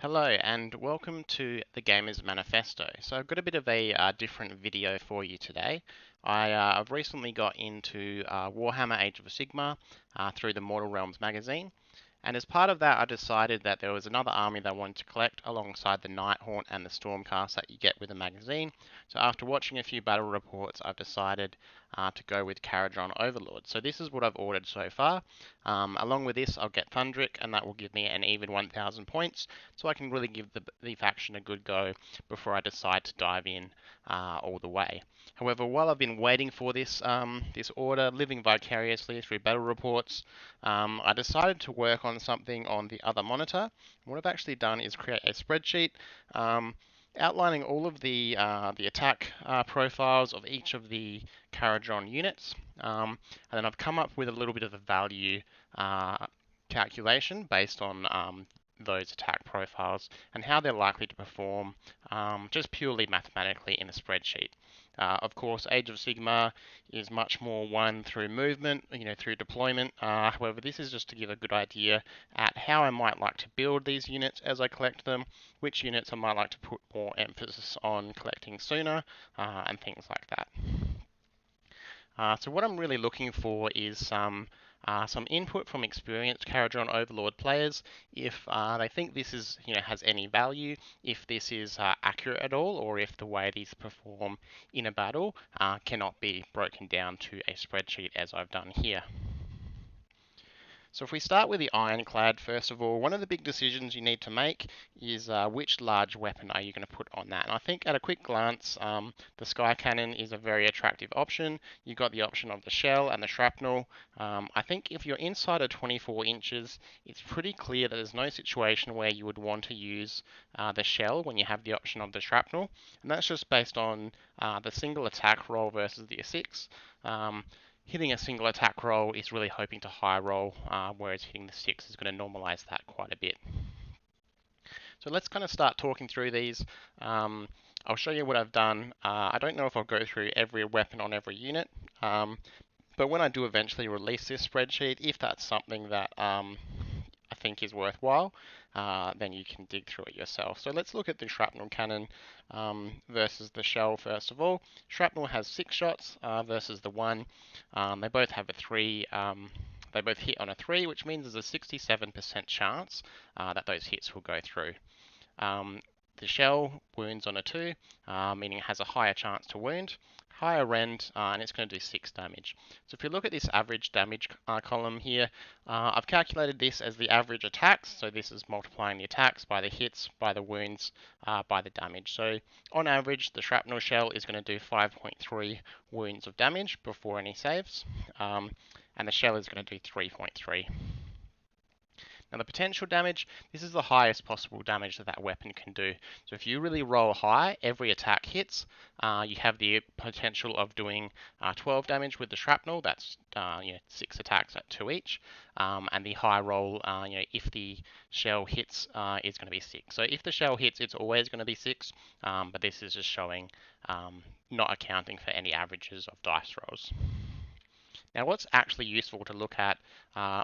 Hello and welcome to the Gamer's Manifesto. So I've got a bit of a different video for you today. I've recently got into Warhammer Age of Sigmar through the Mortal Realms magazine. And as part of that, I decided that there was another army that I wanted to collect alongside the Nighthaunt and the Stormcast that you get with the magazine. So after watching a few battle reports, I've decided to go with Kharadron Overlords. So this is what I've ordered so far. Along with this, I'll get Thundrik, and that will give me an even 1,000 points, so I can really give the faction a good go before I decide to dive in all the way. However, while I've been waiting for this order, living vicariously through battle reports, I decided to work on something on the other monitor. What I've actually done is create a spreadsheet outlining all of the attack profiles of each of the Kharadron units, and then I've come up with a little bit of a value calculation based on those attack profiles and how they're likely to perform just purely mathematically in a spreadsheet. Of course, Age of Sigmar is much more won through movement, through deployment. However, this is just to give a good idea at how I might like to build these units as I collect them, which units I might like to put more emphasis on collecting sooner, and things like that. So what I'm really looking for is some input from experienced Kharadron Overlord players if they think this is, has any value, if this is accurate at all, or if the way these perform in a battle cannot be broken down to a spreadsheet as I've done here. So if we start with the Ironclad, first of all, one of the big decisions you need to make is which large weapon are you going to put on that. And I think at a quick glance, the Sky Cannon is a very attractive option. You've got the option of the shell and the shrapnel. I think if you're inside of 24 inches, it's pretty clear that there's no situation where you would want to use the shell when you have the option of the shrapnel. And that's just based on the single attack roll versus the A6. Hitting a single attack roll is really hoping to high roll, whereas hitting the 6 is going to normalize that quite a bit. So let's kind of start talking through these. I'll show you what I've done. I don't know if I'll go through every weapon on every unit, but when I do eventually release this spreadsheet, if that's something that I think is worthwhile, then you can dig through it yourself. So let's look at the shrapnel cannon versus the shell first of all. Shrapnel has 6 shots versus the 1. They both have a 3. They both hit on a 3, which means there's a 67% chance that those hits will go through. The shell wounds on a 2, meaning it has a higher chance to wound. Higher rend, and it's going to do 6 damage. So if you look at this average damage column here, I've calculated this as the average attacks. So this is multiplying the attacks by the hits, by the wounds, by the damage. So on average, the shrapnel shell is going to do 5.3 wounds of damage before any saves, and the shell is going to do 3.3. Now the potential damage, this is the highest possible damage that that weapon can do. So if you really roll high, every attack hits, you have the potential of doing 12 damage with the shrapnel. That's 6 attacks at 2 each. And the high roll, if the shell hits, is going to be 6. So if the shell hits, it's always going to be 6. But this is just showing not accounting for any averages of dice rolls. Now what's actually useful to look at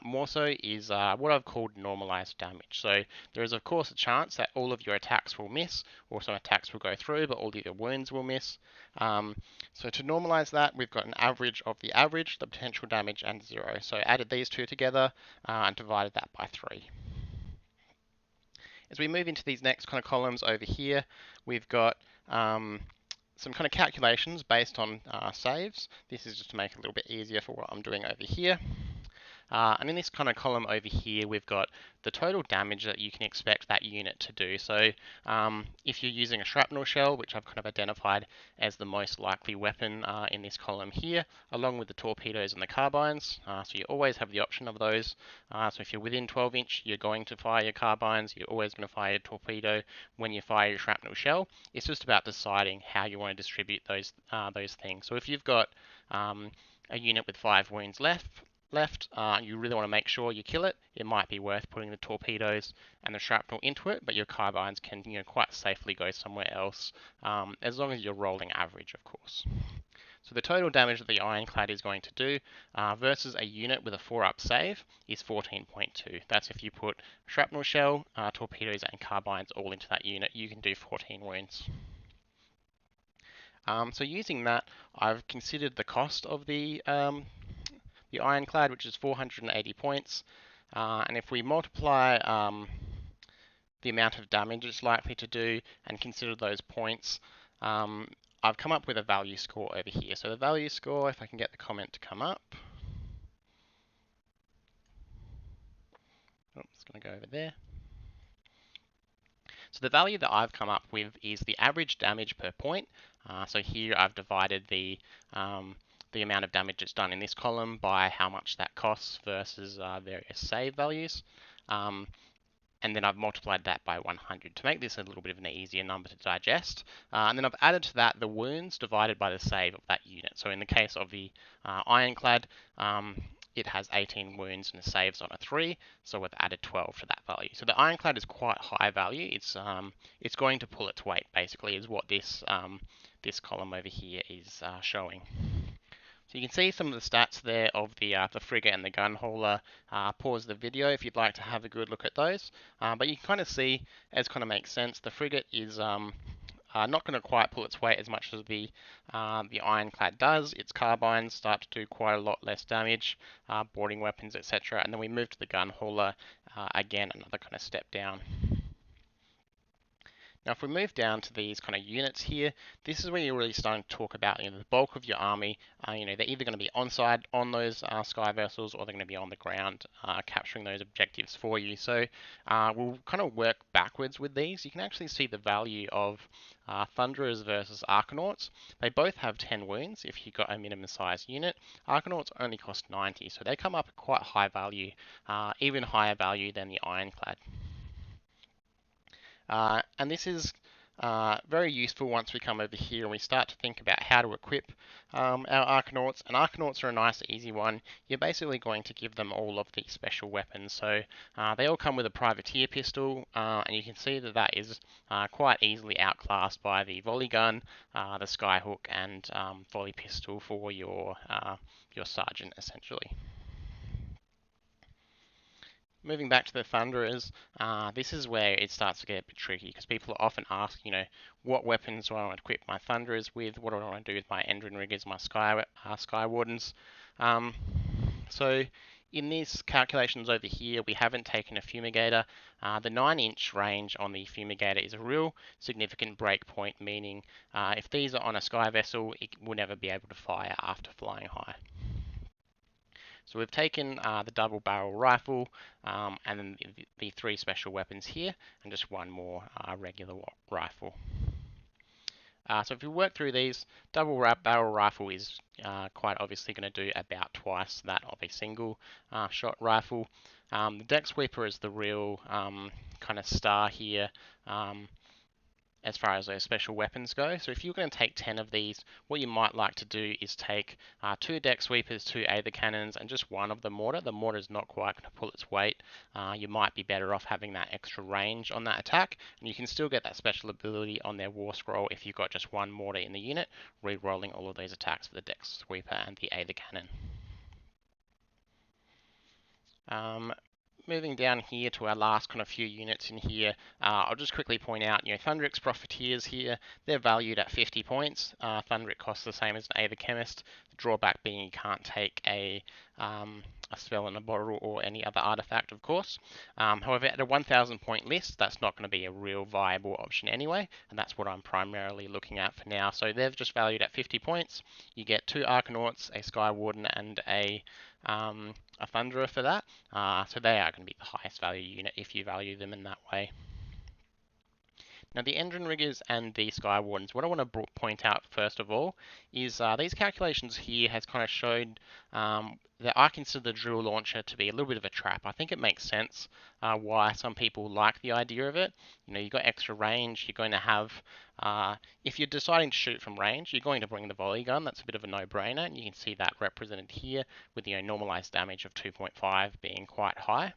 more so is what I've called normalized damage. So there is of course a chance that all of your attacks will miss, or some attacks will go through, but all of your wounds will miss. So to normalize that, we've got an average of the average, the potential damage, and 0. So added these two together and divided that by 3. As we move into these next kind of columns over here, we've got some kind of calculations based on saves. This is just to make it a little bit easier for what I'm doing over here. And in this kind of column over here, we've got the total damage that you can expect that unit to do. So if you're using a shrapnel shell, which I've kind of identified as the most likely weapon in this column here, along with the torpedoes and the carbines. So you always have the option of those. So if you're within 12 inch, you're going to fire your carbines. You're always going to fire your torpedo when you fire your shrapnel shell. It's just about deciding how you want to distribute those things. So if you've got a unit with 5 wounds left, you really want to make sure you kill it, it might be worth putting the torpedoes and the shrapnel into it, but your carbines can quite safely go somewhere else, as long as you're rolling average, of course. So the total damage that the Ironclad is going to do versus a unit with a 4-up save is 14.2. That's if you put shrapnel shell, torpedoes, and carbines all into that unit, you can do 14 wounds. So using that, I've considered the cost of the Ironclad, which is 480 points, and if we multiply the amount of damage it's likely to do and consider those points, I've come up with a value score over here. So the value score, if I can get the comment to come up. Oh, it's going to go over there. So the value that I've come up with is the average damage per point. So here I've divided the amount of damage it's done in this column by how much that costs versus various save values. And then I've multiplied that by 100 to make this a little bit of an easier number to digest. And then I've added to that the wounds divided by the save of that unit. So in the case of the Ironclad, it has 18 wounds and saves on a 3, so we've added 12 to that value. So the Ironclad is quite high value. It's going to pull its weight, basically, is what this column over here is showing. So you can see some of the stats there of the frigate and the gun hauler. Pause the video if you'd like to have a good look at those. But you can kind of see, as kind of makes sense, the frigate is not going to quite pull its weight as much as the Ironclad does. Its carbines start to do quite a lot less damage, boarding weapons, etc. And then we move to the gun hauler, again, another kind of step down. Now, if we move down to these kind of units here, this is where you're really starting to talk about, the bulk of your army. They're either going to be on side on those sky vessels, or they're going to be on the ground capturing those objectives for you. So we'll kind of work backwards with these. You can actually see the value of Thunderers versus Arkanauts. They both have 10 wounds if you've got a minimum size unit. Arkanauts only cost 90, so they come up at quite high value, even higher value than the Ironclad. And this is very useful once we come over here and we start to think about how to equip our Arkanauts. And Arkanauts are a nice easy one. You're basically going to give them all of the special weapons. So they all come with a privateer pistol, and you can see that that is quite easily outclassed by the volley gun, the skyhook, and volley pistol for your sergeant, essentially. Moving back to the Thunderers, this is where it starts to get a bit tricky because people often ask, what weapons do I want to equip my Thunderers with? What do I want to do with my Endrinriggers, my Sky Wardens? So in these calculations over here, we haven't taken a fumigator. The 9-inch range on the fumigator is a real significant break point, meaning if these are on a sky vessel, it will never be able to fire after flying high. So we've taken the double barrel rifle and then the 3 special weapons here and just one more regular rifle. So if you work through these, double barrel rifle is quite obviously going to do about twice that of a single shot rifle. The deck sweeper is the real kind of star here. As far as those special weapons go. So if you're going to take 10 of these, what you might like to do is take 2 deck sweepers, 2 Aether cannons, and just 1 of the mortar. The mortar is not quite going to pull its weight. You might be better off having that extra range on that attack, and you can still get that special ability on their war scroll if you've got just 1 mortar in the unit, re-rolling all of those attacks for the deck sweeper and the Aether cannon. Moving down here to our last kind of few units in here, I'll just quickly point out, Thundrik's Profiteers here, they're valued at 50 points. Thundrik costs the same as an Aether Chemist. The drawback being you can't take a spell in a bottle or any other artifact, of course. However, at a 1,000 point list, that's not going to be a real viable option anyway, and that's what I'm primarily looking at for now. So they're just valued at 50 points. You get 2 Arkanauts, a Sky Warden, and a Thunderer for that. So they are going to be the highest value unit if you value them in that way. Now the Endrinriggers and the Sky Wardens, what I want to point out first of all is these calculations here has kind of showed that I consider the drill launcher to be a little bit of a trap. I think it makes sense why some people like the idea of it. You've got extra range, you're going to have, if you're deciding to shoot from range, you're going to bring the volley gun. That's a bit of a no-brainer, and you can see that represented here with normalized damage of 2.5 being quite high.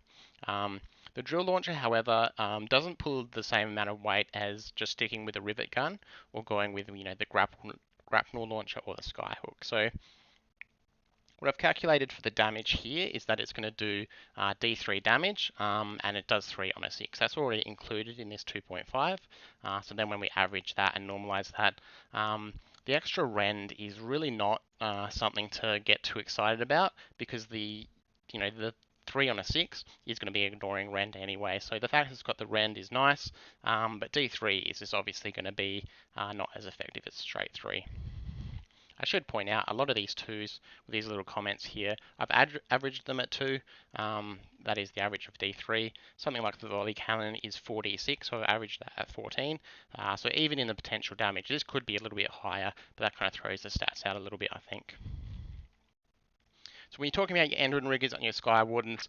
The drill launcher, however, doesn't pull the same amount of weight as just sticking with a rivet gun or going with, the grapnel launcher or the skyhook. So what I've calculated for the damage here is that it's going to do D3 damage, and it does 3 on a 6. That's already included in this 2.5. So then when we average that and normalize that, the extra rend is really not something to get too excited about, because the 3 on a 6 is going to be ignoring rend anyway. So the fact it's got the rend is nice, but D3 is just obviously going to be not as effective as straight 3. I should point out a lot of these 2s with these little comments here, I've averaged them at 2. That is the average of D3. Something like the volley cannon is 4d6, so I've averaged that at 14. So even in the potential damage, this could be a little bit higher, but that kind of throws the stats out a little bit, I think. So when you're talking about your Endrin Riggers and your Sky Wardens,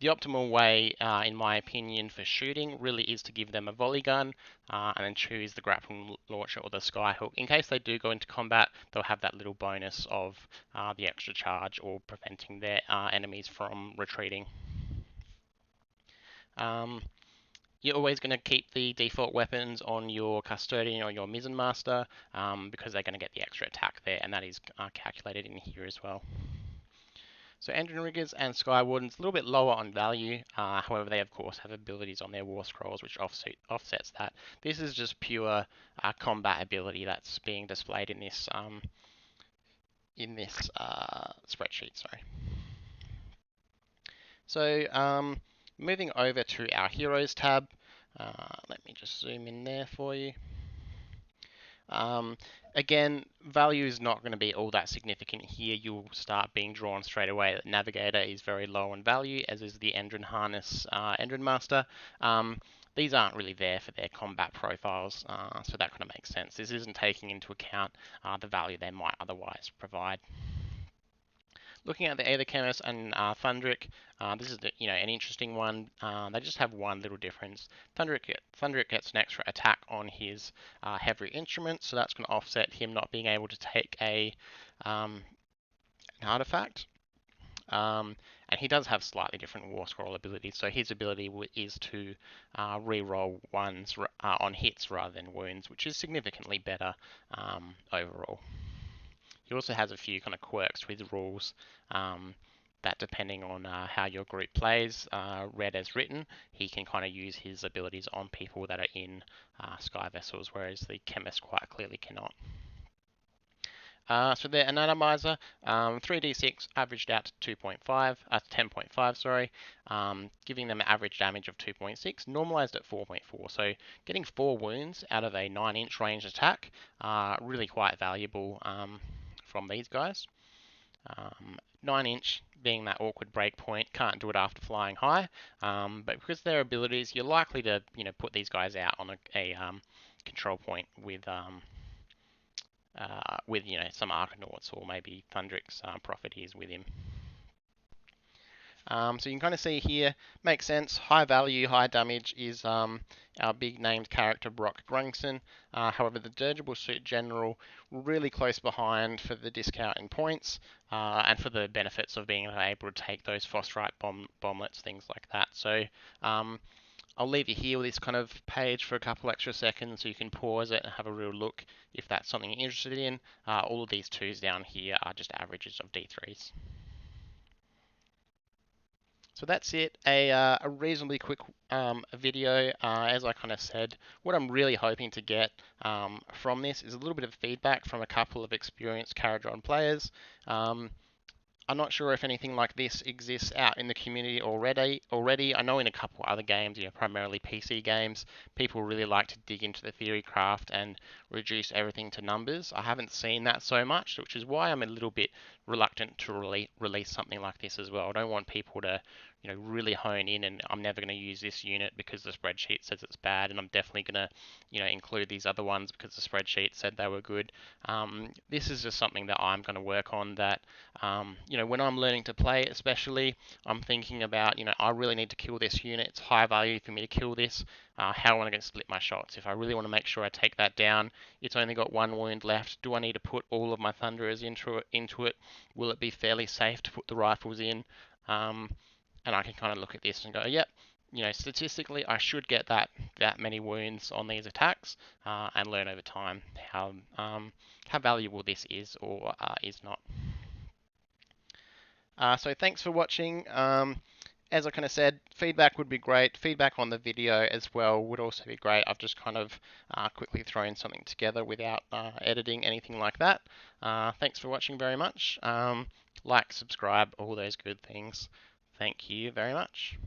the optimal way, in my opinion, for shooting really is to give them a volley gun and then choose the grapple launcher or the skyhook. In case they do go into combat, they'll have that little bonus of the extra charge or preventing their enemies from retreating. You're always going to keep the default weapons on your Custodian or your Mizzen Master because they're going to get the extra attack there, and that is calculated in here as well. So Endrin Riggers and Sky Wardens, a little bit lower on value. However, they of course have abilities on their War Scrolls which offsets that. This is just pure combat ability that's being displayed in this spreadsheet. Sorry. So moving over to our Heroes tab. Let me just zoom in there for you. Again, value is not going to be all that significant here. You'll start being drawn straight away that Navigator is very low on value, as is the Endrin Harness Endrin Master. These aren't really there for their combat profiles, so that kind of makes sense. This isn't taking into account the value they might otherwise provide. Looking at the Aether Khemist and Thundrik, this is an interesting one. They just have one little difference. Thundrik gets an extra attack on his heavy instrument, so that's going to offset him not being able to take an artifact. And he does have slightly different War Scroll abilities, so his ability is to reroll ones on hits rather than wounds, which is significantly better overall. He also has a few kind of quirks with rules that, depending on how your group plays, read as written, he can kind of use his abilities on people that are in Sky Vessels, whereas the Khemist quite clearly cannot. So their Anatomizer, 3d6 averaged out to 10.5, sorry, giving them an average damage of 2.6, normalized at 4.4. So getting 4 wounds out of a 9-inch range attack, really quite valuable from these guys. 9-inch being that awkward break point, can't do it after flying high, but because their abilities, you're likely to put these guys out on a control point with some Arcanauts or maybe Thundrik's Profiteers with him. So you can kind of see here, makes sense. High value, high damage is our big named character Brock Grungson. However, the Dirigible Suit General really close behind for the discount in points and for the benefits of being able to take those phosphorite bomblets, things like that. So I'll leave you here with this kind of page for a couple extra seconds so you can pause it and have a real look if that's something you're interested in. All of these 2s down here are just averages of D3s. So that's it, a reasonably quick video. As I kind of said, what I'm really hoping to get from this is a little bit of feedback from a couple of experienced Kharadron players. I'm not sure if anything like this exists out in the community already. I know in a couple other games, primarily PC games, people really like to dig into the theory craft and reduce everything to numbers. I haven't seen that so much, which is why I'm a little bit reluctant to release something like this as well. I don't want people to really hone in and I'm never going to use this unit because the spreadsheet says it's bad, and I'm definitely going to include these other ones because the spreadsheet said they were good. This is just something that I'm going to work on, that when I'm learning to play especially, I'm thinking about I really need to kill this unit. It's high value for me to kill this. How am I going to split my shots? If I really want to make sure I take that down, it's only got 1 wound left. Do I need to put all of my Thunderers into it? Will it be fairly safe to put the rifles in? And I can kind of look at this and go, yep, statistically, I should get that many wounds on these attacks, and learn over time how valuable this is or is not. So thanks for watching. As I kind of said, feedback would be great. Feedback on the video as well would also be great. I've just kind of quickly thrown something together without editing, anything like that. Thanks for watching very much. Like, subscribe, all those good things. Thank you very much.